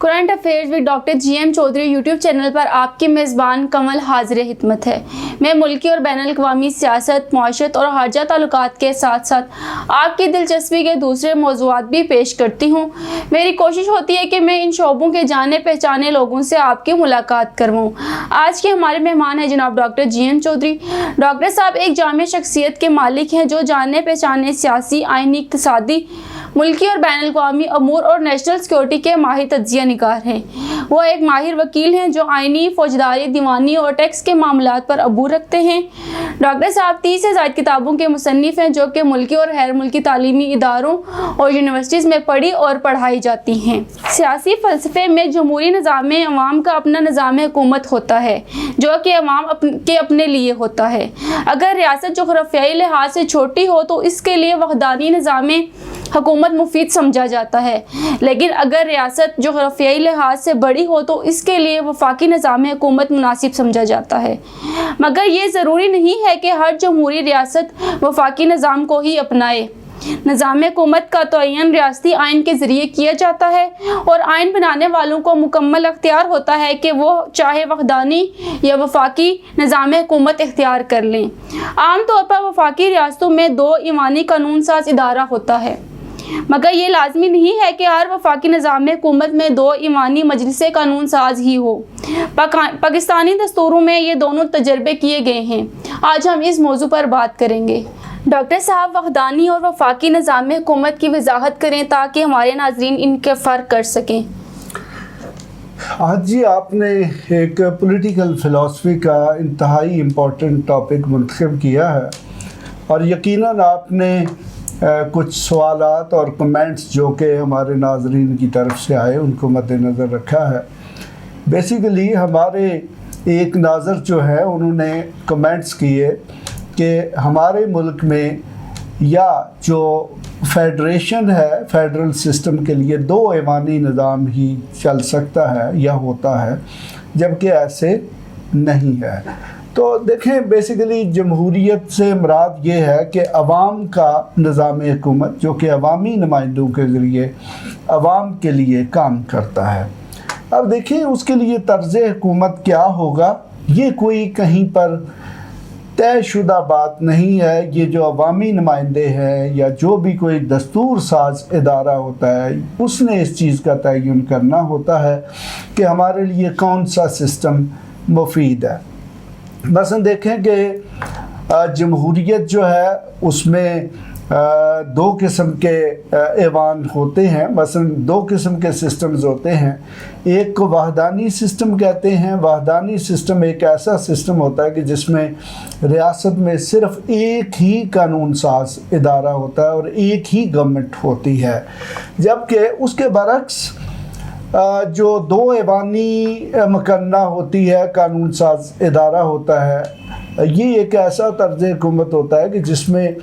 Current affairs with doctor GM Chaudhary YouTube channel पर आपकी मेज़बान कमल हाजिर खिदमत है। मैं मुल्की और बैनुल अक़वामी सियासत, मुआशरत और खारजा ताल्लुकात के साथ साथ आपकी दिलचस्पी के दूसरे मौज़ूआत भी पेश करती हूँ। मेरी कोशिश होती है कि मैं इन शोबों के जाने पहचाने लोगों से आपकी मुलाकात करवाऊँ। आज के हमारे मेहमान हैं जनाब डॉक्टर GM चौधरी। डॉक्टर साहब एक जामे शख्सियत के मालिक हैं जो जाने पहचाने सियासी, आइनी, इक़्तिसादी, मुल्की और बैनुल अक़वामी अमूर और नेशनल सिक्योरिटी के माहिर तज्ज़िया निगार हैं। वो एक माहिर वकील हैं जो आइनी, फौजदारी, दीवानी और टैक्स के मामलात पर अबूर रखते हैं। डॉक्टर साहब 30 से ज़ायद किताबों के मुसन्निफ़ हैं जो कि मुल्की और गैर मुल्की तालीमी इदारों और यूनिवर्सिटीज़ में पढ़ी और पढ़ाई जाती हैं। सियासी फ़लसफ़े में जमहूरी निज़ाम में अवाम का अपना निज़ाम हुकूमत होता है जो कि अवाम के अपने लिए होता है। अगर रियासत जोग्राफियाई लिहाज से छोटी हो तो इसके लिए वहदानी निज़ाम हुकूमत मुफीद समझा जाता है, लेकिन अगर रियासत जोग्राफियाई लिहाज से बड़ी हो तो इसके लिए वफाकी निज़ाम हुकूमत मुनासिब समझा जाता है। मगर ये ज़रूरी नहीं है कि हर जमहूरी रियासत वफाकी निज़ाम को ही अपनाए। निज़ाम हुकूमत का तयन रियासती आइन के ज़रिए किया जाता है और आइन बनाने वालों को मुकम्मल अख्तियार होता है कि वो चाहे वहदानी या वफाकी निज़ाम हुकूमत इख्तियार कर लें। आम तौर पर वफाकी रियासतों में 2 ईवानी कानून साज इदारा होता है, मगर ये लाजमी नहीं है कि हर वफाकी निज़ाम हुकूमत में 2 ईवानी मजलिस कानून साज ही हो। पाकिस्तानी दस्तूरों में ये दोनों तजर्बे किए गए हैं। आज हम इस मौजू पर बात करेंगे। डॉक्टर साहब वहदानी और वफाकी निज़ाम हुकूमत की वजाहत करें ताकि हमारे नाजरीन इनके फ़र्क कर सकें। आज जी आपने एक पॉलिटिकल फ़िलासफ़ी का इंतहाई इम्पोर्टेंट टॉपिक मुंतखब किया है और यकीनन आपने कुछ सवालात और कमेंट्स जो कि हमारे नाजरीन की तरफ से आए उनको मद्देनज़र रखा है। बेसिकली हमारे एक नाज़र जो है उन्होंने कमेंट्स किए कि हमारे मुल्क में या जो फेडरेशन है, फेडरल सिस्टम के लिए 2 ऐवानी निज़ाम ही चल सकता है या होता है, जबकि ऐसे नहीं है। तो देखें, बेसिकली जमहूरियत से मुराद ये है कि अवाम का निज़ाम हुकूमत जो कि अवामी नुमाइंदों के ज़रिए अवाम के लिए काम करता है। अब देखिए उसके लिए तर्ज़ हुकूमत क्या होगा, ये कोई कहीं पर तयशुदा बात नहीं है। ये जो अवामी नुमाइंदे हैं या जो भी कोई दस्तूर साज इदारा होता है उसने इस चीज़ का तयन करना होता है कि हमारे लिए कौन सा सिस्टम मुफीद है। मसलन देखें कि जमहूरियत जो है उसमें 2 किस्म के ऐवान होते हैं। मसलन 2 किस्म के सिस्टम्स होते हैं। एक को वहदानी सिस्टम कहते हैं। वहदानी सिस्टम एक ऐसा सिस्टम होता है कि जिसमें रियासत में सिर्फ़ एक ही कानून साज इदारा होता है और एक ही गवर्नमेंट होती है, जबकि उसके बरक्स जो 2 ऐवानी मकन्ना होती है, कानून साज इदारा होता है, ये एक ऐसा तर्ज हुकूमत होता है कि जिसमें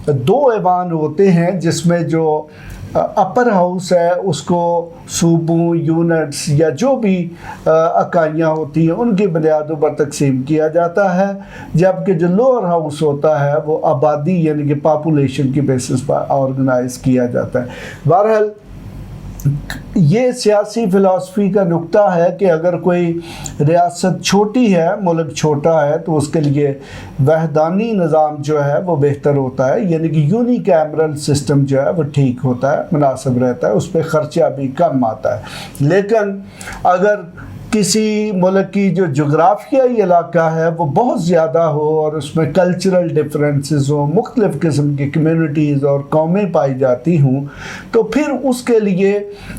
2 ऐवान होते हैं, जिसमें जो अपर हाउस है उसको सूबों, यूनिट्स या जो भी इकाइयाँ होती हैं उनकी बुनियादों पर तकसीम किया जाता है, जबकि जो लोअर हाउस होता है वो आबादी यानी कि पॉपुलेशन की बेसिस पर ऑर्गेनाइज किया जाता है। बहरहाल ये सियासी फ़िलासफ़ी का नुक्ता है कि अगर कोई रियासत छोटी है, मुल्क छोटा है, तो उसके लिए वहदानी निज़ाम जो है वो बेहतर होता है, यानी कि यूनिकैमरल सिस्टम जो है वो ठीक होता है, मुनासिब रहता है, उस पर ख़र्चा भी कम आता है। लेकिन अगर किसी मुल्क की जो जोग्राफियाई इलाका है वो बहुत ज़्यादा हो और उसमें कल्चरल डिफरेंसेस हो, मुख्तलिफ़ किस्म की कम्यूनिटीज़ और कौमें पाई जाती हूँ, तो फिर उसके लिए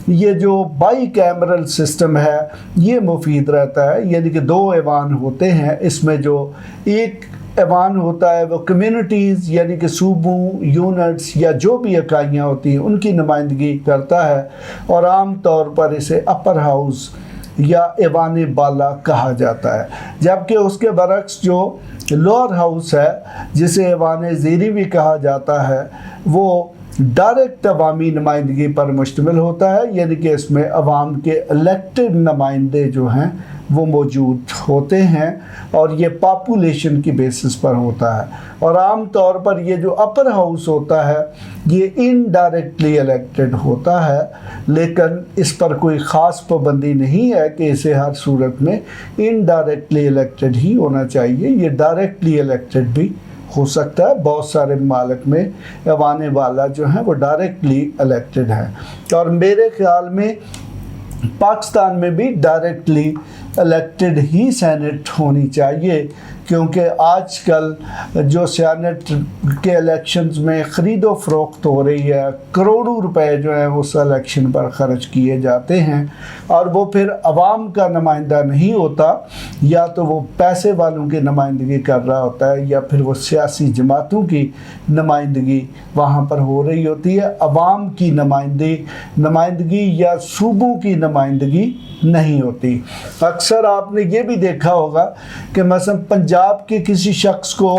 ये जो बाई कैमरल सिस्टम है ये मुफीद रहता है। यानी कि 2 ऐवान होते हैं, इसमें जो एक ऐवान होता है वो कम्यूनिटीज़ यानी कि सूबों, यूनिट्स या जो भी इकाइयाँ होती हैं उनकी नुमाइंदगी करता है और आम तौर पर इसे अपर हाउस या ऐवान बाला कहा जाता है, जबकि उसके बरक्स जो लोअर हाउस है जिसे ऐवान ज़ीरी भी कहा जाता है वो डायरेक्ट अवामी नुमाइंदगी पर मुश्तमिल होता है, यानी कि इसमें अवाम के इलेक्टेड नुमाइंदे जो हैं وہ موجود ہوتے ہیں اور یہ پاپولیشن کی بیسس پر ہوتا ہے. اور عام طور پر یہ جو اپر ہاؤس ہوتا ہے یہ انڈائریکٹلی الیکٹڈ ہوتا ہے، لیکن اس پر کوئی خاص پابندی نہیں ہے کہ اسے ہر صورت میں انڈائریکٹلی الیکٹڈ ہی ہونا چاہیے. یہ ڈائریکٹلی الیکٹڈ بھی ہو سکتا ہے. بہت سارے ممالک میں ایوان والا جو ہیں وہ ڈائریکٹلی الیکٹڈ ہیں، اور میرے خیال میں پاکستان میں بھی ڈائریکٹلی الیکٹڈ ہی سینٹ ہونی چاہیے، کیونکہ آج کل جو سینٹ کے الیکشنز میں خرید و فروخت ہو رہی ہے، کروڑوں روپے جو ہیں اس الیکشن پر خرچ کیے جاتے ہیں، اور وہ پھر عوام کا نمائندہ نہیں ہوتا، یا تو وہ پیسے والوں کی نمائندگی کر رہا ہوتا ہے یا پھر وہ سیاسی جماعتوں کی نمائندگی وہاں پر ہو رہی ہوتی ہے. عوام کی نمائندگی یا صوبوں کی نمائندگی نہیں ہوتی. اکثر آپ نے یہ بھی دیکھا ہوگا کہ مثلا پنجاب کے کسی شخص کو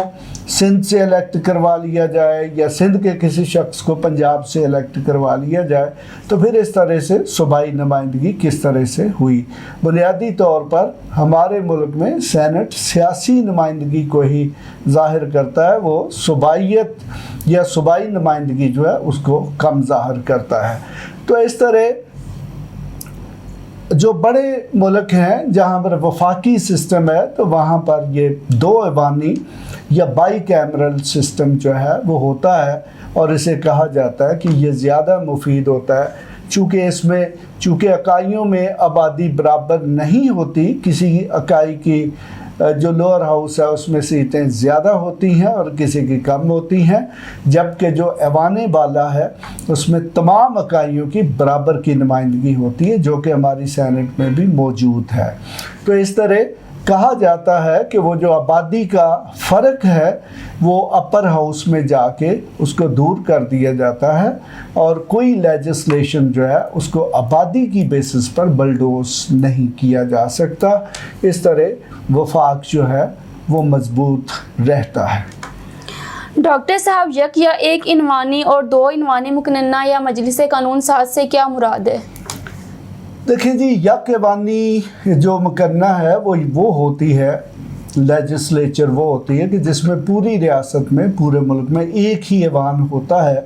سندھ سے الیکٹ کروا لیا جائے یا سندھ کے کسی شخص کو پنجاب سے الیکٹ کروا لیا جائے، تو پھر اس طرح سے صوبائی نمائندگی کس طرح سے ہوئی. بنیادی طور پر ہمارے ملک میں سینٹ سیاسی نمائندگی کو ہی ظاہر کرتا ہے، وہ صوبائیت یا صوبائی نمائندگی جو ہے اس کو کم ظاہر کرتا ہے. تو اس طرح جو بڑے ملک ہیں جہاں پر وفاقی سسٹم ہے تو وہاں پر یہ 2 ایوانی یا بائی کیمرل سسٹم جو ہے وہ ہوتا ہے، اور اسے کہا جاتا ہے کہ یہ زیادہ مفید ہوتا ہے، چونکہ اکائیوں میں آبادی برابر نہیں ہوتی. کسی اکائی کی جو لوور ہاؤس ہے اس میں سیٹیں زیادہ ہوتی ہیں اور کسی کی کم ہوتی ہیں، جبکہ جو ایوان بالا ہے اس میں تمام اکائیوں کی برابر کی نمائندگی ہوتی ہے، جو کہ ہماری سینٹ میں بھی موجود ہے. تو اس طرح کہا جاتا ہے کہ وہ جو آبادی کا فرق ہے وہ اپر ہاؤس میں جا کے اس کو دور کر دیا جاتا ہے، اور کوئی لیجسلیشن جو ہے اس کو آبادی کی بیسس پر بلڈوز نہیں کیا جا سکتا. اس طرح وفاق جو ہے وہ مضبوط رہتا ہے. ڈاکٹر صاحب، یک یا ایک عنوانی اور 2 عنوانی مقننہ یا مجلس قانون ساز سے کیا مراد ہے؟ دیکھیں جی، یک ایوانی جو مقننہ ہے وہ ہوتی ہے، لیجسلیچر وہ ہوتی ہے کہ جس میں پوری ریاست میں پورے ملک میں ایک ہی ایوان ہوتا ہے،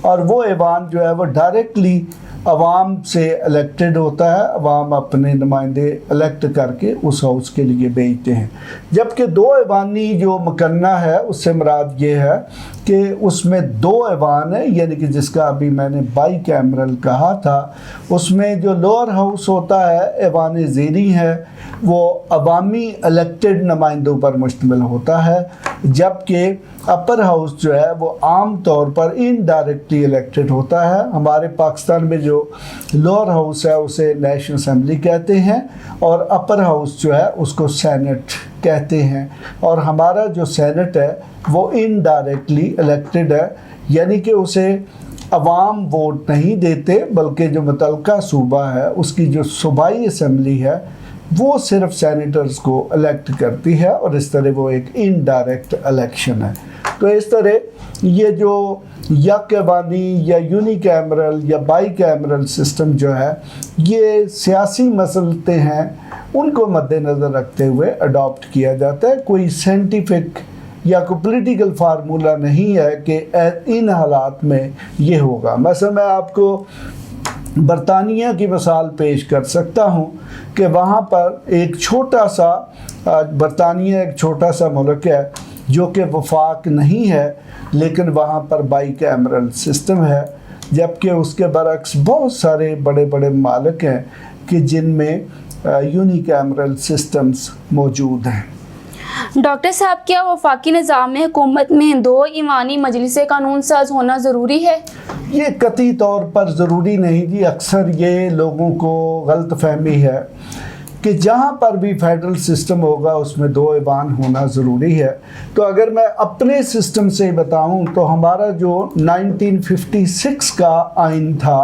اور وہ ایوان جو ہے وہ ڈائریکٹلی عوام سے الیکٹڈ ہوتا ہے. عوام اپنے نمائندے الیکٹ کر کے اس ہاؤس کے لیے بھیجتے ہیں. جبکہ 2 ایوانی جو مقننہ ہے اس سے مراد یہ ہے کہ اس میں 2 ایوان ہیں، یعنی کہ جس کا ابھی میں نے بائی کیمرل کہا تھا، اس میں جو لوور ہاؤس ہوتا ہے ایوان زیریں ہے وہ عوامی الیکٹڈ نمائندوں پر مشتمل ہوتا ہے، جبکہ اپر ہاؤس جو ہے وہ عام طور پر انڈائریکٹلی الیکٹڈ ہوتا ہے. ہمارے پاکستان میں جو لوور ہاؤس ہے اسے نیشنل اسمبلی کہتے ہیں، اور اپر ہاؤس جو ہے اس کو سینٹ کہتے ہیں. اور ہمارا جو سینٹ ہے وہ انڈائریکٹلی الیکٹڈ ہے، یعنی کہ اسے عوام ووٹ نہیں دیتے، بلکہ جو متعلقہ صوبہ ہے اس کی جو صوبائی اسمبلی ہے وہ صرف سینیٹرز کو الیکٹ کرتی ہے، اور اس طرح وہ ایک انڈائریکٹ الیکشن ہے. تو اس طرح یہ جو یک ایوانی یا یونی کیمرل یا بائی کیمرل سسٹم جو ہے یہ سیاسی مسئلے ہیں ان کو مد نظر رکھتے ہوئے اڈاپٹ کیا جاتا ہے. کوئی سائنٹیفک یا کوئی پولیٹیکل فارمولہ نہیں ہے کہ ان حالات میں یہ ہوگا. مثلا میں آپ کو برطانیہ کی مثال پیش کر سکتا ہوں کہ وہاں پر ایک چھوٹا سا برطانیہ ایک چھوٹا سا ملک ہے جو کہ وفاق نہیں ہے، لیکن وہاں پر بائی کیمرل سسٹم ہے، جبکہ اس کے برعکس بہت سارے بڑے بڑے ممالک ہیں کہ جن میں یونی کیمرل سسٹمز موجود ہیں. ڈاکٹر صاحب، کیا وفاقی نظام حکومت میں 2 ایوانی مجلس قانون ساز ہونا ضروری ہے؟ یہ قطعی طور پر ضروری نہیں جی. اکثر یہ لوگوں کو غلط فہمی ہے کہ جہاں پر بھی فیڈرل سسٹم ہوگا اس میں 2 ایوان ہونا ضروری ہے. تو اگر میں اپنے سسٹم سے بتاؤں تو ہمارا جو 1956 کا آئین تھا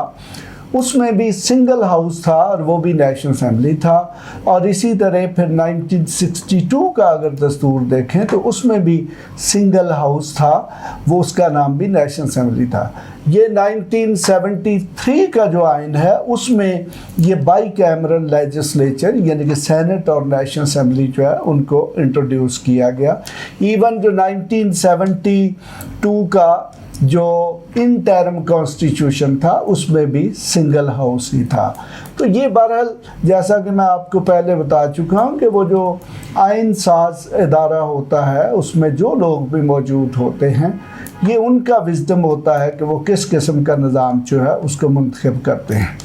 उसमें भी सिंगल हाउस था और वो भी नेशनल असेंबली था। और इसी तरह फिर 1962 का अगर दस्तूर देखें तो उसमें भी सिंगल हाउस था, वो उसका नाम भी नेशनल असेंबली था। ये 1973 का जो आइन है उसमें ये बाई कैमरल लेजिस्लेचर यानी कि सेनेट और नेशनल असेंबली जो है उनको इंट्रोड्यूस किया गया। इवन जो 1972 का जो इन टर्म कॉन्स्टिट्यूशन था उसमें भी सिंगल हाउस ही था। तो ये बहरहाल जैसा कि मैं आपको पहले बता चुका हूँ कि वो जो आइन साज इदारा होता है उसमें जो लोग भी मौजूद होते हैं ये उनका विजडम होता है कि वो किस किस्म का निज़ाम जो है उसको मुंतखब करते हैं।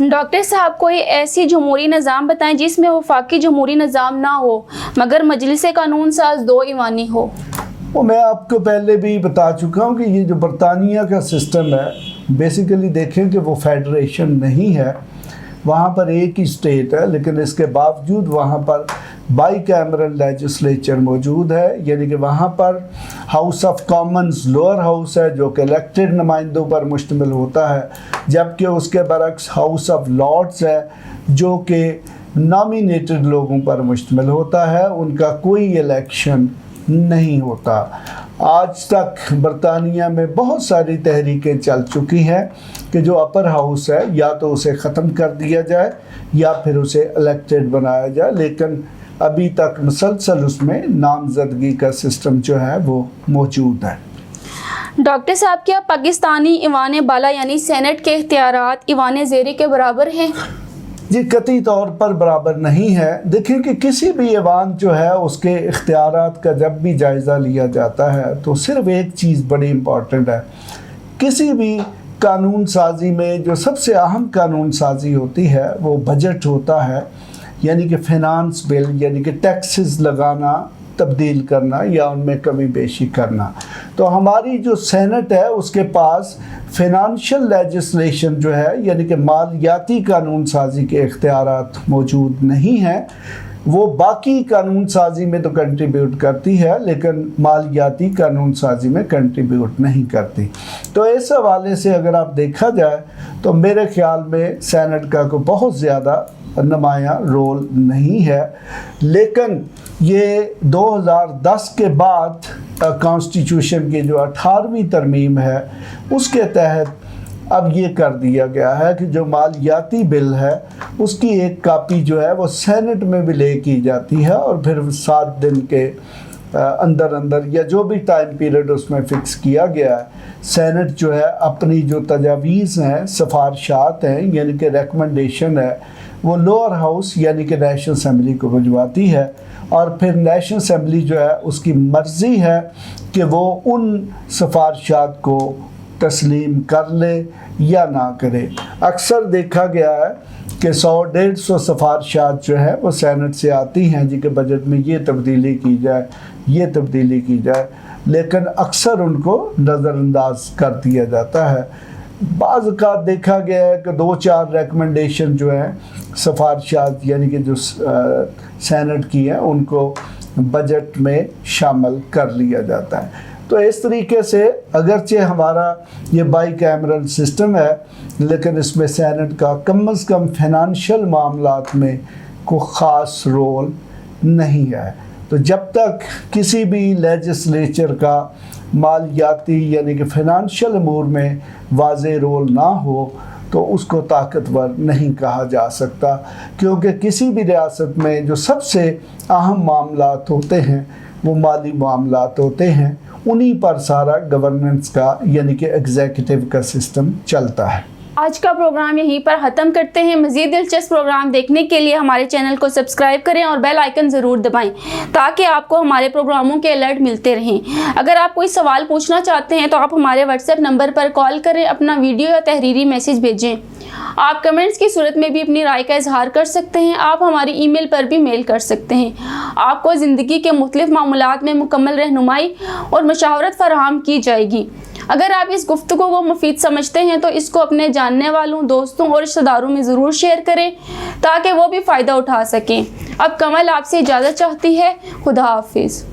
डॉक्टर साहब कोई ऐसी जमहूरी निज़ाम बताएं जिसमें वफाकी जमहूरी निज़ाम ना हो मगर मजलिस कानून साज 2 ईवानी हो। वो मैं आपको पहले भी बता चुका हूँ कि ये जो बरतानिया का सिस्टम है बेसिकली देखें कि वो फेडरेशन नहीं है, वहाँ पर एक ही स्टेट है, लेकिन इसके बावजूद वहाँ पर बाई कैमरल लेजिस्लेचर मौजूद है, यानी कि वहाँ पर house of Commons lower house है जो कि इलेक्टेड नुमाइंदों पर मुश्तमिल होता है, जबकि उसके बरक्स हाउस ऑफ लॉर्ड्स है जो कि नॉमिनेटेड लोगों पर मुश्तमिल होता है, उनका कोई इलेक्शन नहीं होता। आज तक बरतानिया में बहुत सारी तहरीकें चल चुकी हैं कि जो अपर हाउस है या तो उसे ख़त्म कर दिया जाए या फिर उसे इलेक्टेड बनाया जाए, लेकिन अभी तक मुसलसल उसमें नामजदगी का सिस्टम जो है वो मौजूद है। डॉक्टर साहब क्या पाकिस्तानी ईवान बाला यानी सेनेट के इख्तियारात ईवान ज़ेरी के बराबर हैं? जी कतई तौर पर बराबर नहीं है। देखिए कि किसी भी ऐवान जो है उसके इख्तियारात का जब भी जायज़ा लिया जाता है तो सिर्फ एक चीज़ बड़ी इम्पॉर्टेंट है, किसी भी कानून साजी में जो सबसे अहम कानून साजी होती है वो बजट होता है, यानी कि फ़िनांस बिल यानी कि टैक्सेस लगाना, तब्दील करना या उनमें कमी बेशी करना। तो हमारी जो सेनेट है उसके पास फ़िनांशियल लेजिस्लेशन जो है यानी कि मालियाती कानून साजी के इख्तियारात मौजूद नहीं हैं। वो बाकी कानून साजी में तो कंट्रीब्यूट करती है लेकिन मालियाती कानून साजी में कंट्रीब्यूट नहीं करती। तो इस हवाले से अगर आप देखा जाए तो मेरे ख़्याल में सेनेट का कोई बहुत ज़्यादा नुमायाँ रोल नहीं है, लेकिन ये 2010 के बाद कॉन्स्टिट्यूशन की जो 18वीं तरमीम है उसके तहत अब ये कर दिया गया है कि जो मालियाती बिल है उसकी एक कापी जो है वो सेनेट में भी ले की जाती है और फिर 7 दिन के अंदर या जो भी टाइम पीरियड उसमें फ़िक्स किया गया है, सेनेट जो है अपनी जो तजावीज़ हैं, सिफारशात हैं यानी कि रेकमेंडेशन है वो लोअर हाउस यानी कि नेशनल असेंबली को भिजवाती है और फिर नेशनल असेंबली जो है उसकी मर्ज़ी है कि वो उन सिफारशात को तस्लीम कर ले या ना करे। अक्सर देखा गया है कि 100-150 सिफारशात जो है वो सेनेट से आती हैं जी के बजट में ये तब्दीली की जाए, ये तब्दीली की जाए, लेकिन अक्सर उनको नज़रअंदाज कर दिया जाता है। बाज़ का देखा गया है कि 2-4 रेकमेंडेशन जो हैं सिफारशात यानी कि जो सेनेट की हैं उनको बजट में शामिल कर लिया जाता है। तो इस तरीके से अगरचे हमारा ये बाई कैमरल सिस्टम है लेकिन इसमें सेनेट का कम अज़ कम फ़िनांशियल मामलात में कोई ख़ास रोल नहीं है। तो जब तक किसी भी लेजिस्लेचर का मालियाती यानी कि फ़िनांशियल अमूर में वाज़ेह रोल ना हो तो उसको ताकतवर नहीं कहा जा सकता, क्योंकि किसी भी रियासत में जो सबसे अहम मामलात होते हैं वो माली मामलात होते हैं, उन्हीं पर सारा गवर्नेंस का यानी कि एग्जीक्यूटिव का सिस्टम चलता है। आज का प्रोग्राम यहीं पर ख़त्म करते हैं। मज़ीद दिलचस्प प्रोग्राम देखने के लिए हमारे चैनल को सब्सक्राइब करें और बेल आइकन ज़रूर दबाएं ताकि आपको हमारे प्रोग्रामों के अलर्ट मिलते रहें। अगर आप कोई सवाल पूछना चाहते हैं तो आप हमारे व्हाट्सएप नंबर पर कॉल करें, अपना वीडियो या तहरीरी मैसेज भेजें। आप कमेंट्स की सूरत में भी अपनी राय का इजहार कर सकते हैं। आप हमारी ईमेल पर भी मेल कर सकते हैं। आपको ज़िंदगी के मुख्तलिफ मामलात में मुकम्मल रहनुमाई और मशावरत फराहम की जाएगी। अगर आप इस गुफ्तगू को मुफीद समझते हैं तो इसको अपने जानने वालों, दोस्तों और रिश्तेदारों में ज़रूर शेयर करें ताकि वो भी फ़ायदा उठा सकें। अब कमल आपसे इजाज़त चाहती है। खुदा हाफिज़।